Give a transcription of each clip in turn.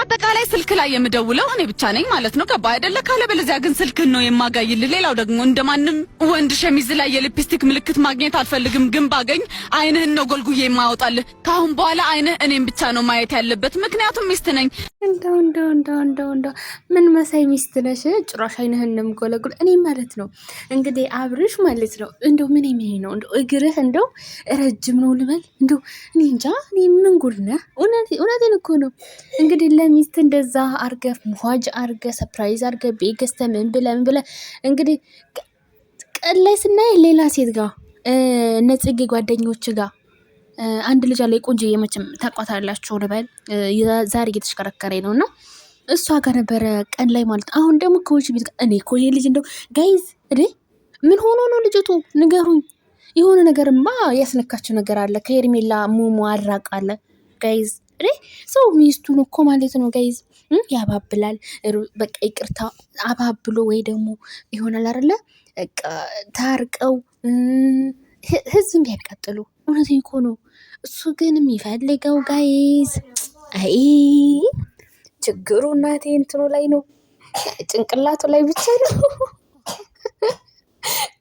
በአጠቃላይ ስልክ ላይ የምደውለው እኔ ብቻ ነኝ ማለት ነው። ገባ አይደለ? ካለበለዚያ ግን ስልክን ነው የማጋይል። ሌላው ደግሞ እንደማንም ወንድ ሸሚዝ ላይ የሊፕስቲክ ምልክት ማግኘት አልፈልግም። ግን ባገኝ አይንህን ነው ጎልጉዬ የማወጣልህ። ካሁን በኋላ አይንህ እኔም ብቻ ነው ማየት ያለበት፣ ምክንያቱም ሚስት ነኝ። እንደው ምን መሳይ ሚስት ነሽ? ጭራሽ አይንህን ነው የምጎለጉል እኔ ማለት ነው። እንግዲህ አብርሽ ማለት ነው እንደው ምን ነው እንደው እግርህ እንደው ረጅም ነው ልበል እንደው እኔ እንጃ። እኔ ምን ጉድ ነህ? እውነቴን እኮ ነው። እንግዲህ ለሚስት እንደዛ አርገ ሙሃጅ አርገ ሰርፕራይዝ አርገ ቤገስተ ምን ብለ እንግዲህ ቀን ላይ ስናይ ሌላ ሴት ጋር ነጽጌ ጓደኞች ጋር አንድ ልጅ አለ ቆንጆ የመችም ታቋታላችሁ ልበል ዛሬ እየተሽከረከረ ነውና እሷ ጋር ነበረ ቀን ላይ ማለት። አሁን ደግሞ ከውጭ ቤት እኔ እኮ ይሄ ልጅ እንደው ጋይዝ ምን ሆኖ ነው ልጅቱ ንገሩኝ። የሆነ ነገርማ ያስነካቸው ነገር አለ። ከሄርሜላ ሙሙ አራቃለ ጋይዝ ሰው ሚስቱን እኮ ማለት ነው ጋይዝ ያባብላል። በቃ ይቅርታ አባብሎ ወይ ደግሞ ይሆናል አይደለ ታርቀው ህዝብ ቢያቃጥሉ እውነቴን እኮ ነው። እሱ ግን የሚፈልገው ጋይዝ አይ ችግሩ እናቴ እንትኑ ላይ ነው፣ ጭንቅላቱ ላይ ብቻ ነው።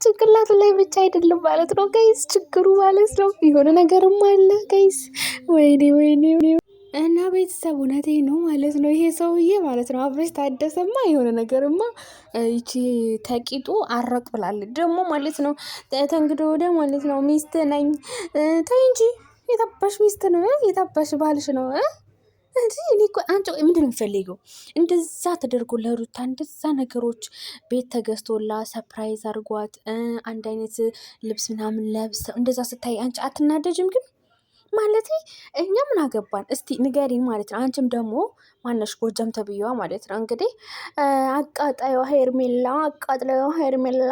ጭንቅላቱ ላይ ብቻ አይደለም ማለት ነው ጋይዝ ችግሩ ማለት ነው። የሆነ ነገርም አለ ጋይዝ። ወይኔ እና ቤተሰብ እውነቴ ነው ማለት ነው። ይሄ ሰውዬ ማለት ነው አብረሽ ታደሰማ የሆነ ነገርማ ይቺ ተቂጡ አረቅ ብላለች ደግሞ ማለት ነው። ተንግዶ ወደ ማለት ነው ሚስት ነኝ ተይ እንጂ የታባሽ ሚስት ነው የታባሽ ባልሽ ነው እንጂ እኔ እኮ አንቺ ምንድን ነው የምፈልገው? እንደዛ ተደርጎ ለሩታ እንደዛ ነገሮች ቤት ተገዝቶላ ሰርፕራይዝ አድርጓት አንድ አይነት ልብስ ምናምን ለብስ እንደዛ ስታይ አንቺ አትናደጅም ግን? ማለት እኛ ምን አገባን? እስቲ ንገሪኝ ማለት ነው። አንቺም ደግሞ ማነሽ ጎጃም ተብዬዋ ማለት ነው እንግዲህ አቃጣዩ ሄርሜላ አቃጥለው ሄርሜላ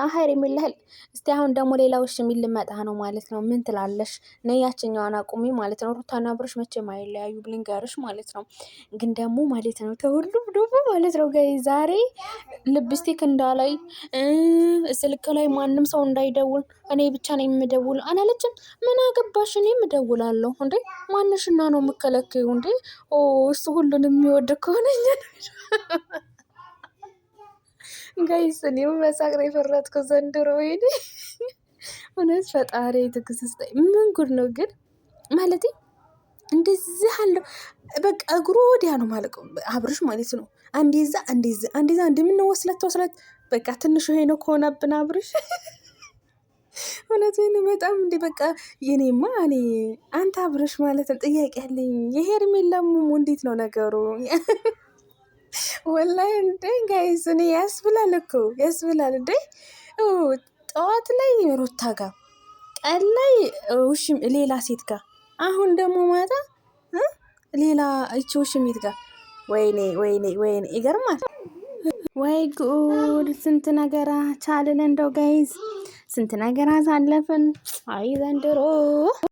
እስቲ አሁን ደግሞ ሌላ ውሽ የሚል ልመጣ ነው ማለት ነው። ምን ትላለሽ? ነያችኛዋን አቁሚ ማለት ነው። ሩታና ብርሽ መቼም አይለያዩ ብልንገርሽ ማለት ነው። ግን ደግሞ ማለት ነው ተሁሉም ደግሞ ማለት ነው ጋይ ዛሬ ልብስቲክ እንዳላይ ስልክ ላይ ማንም ሰው እንዳይደውል እኔ ብቻ ነኝ የምደውል አላለችም። ምን አገባሽ? እኔ እደውላለሁ እንዴ ማንሽና ነው የምከለከዩ እንዴ? እሱ ሁሉንም የሚወድ ከሆነ ጋይስ እኔው መሳቅ ነው የፈረጥኩ ዘንድሮ። ወይኔ እውነት ፈጣሪ ትግስት ምን ጉድ ነው ግን ማለት እንደዚህ አለው። በቃ እግሩ ወዲያ ነው ማለት አብርሽ ማለት ነው። አንዴዛ እንደምንወስለት ወስለት በቃ ትንሽ ይሄ ነው ከሆነብን አብርሽ እውነቴን በጣም እንዴ በቃ የኔማ እኔ አንተ አብረሽ ማለት ነው ጥያቄ ያለኝ የሄርሜላ ሙሙ እንዴት ነው ነገሩ? ወላሂ እንዴ ጋይስ እኔ ያስብላል እንዴ ጠዋት ላይ ሩታ ጋር ቀን ላይ ውሽም ሌላ ሴት ጋር አሁን ደግሞ ማታ ሌላ እቺ ውሽሚት ጋር ወይኔ ይገርማል። ወይ ጉድ ስንት ነገር ቻልን እንደው ጋይዝ ስንት ነገር አሳለፍን። አይ ዘንድሮ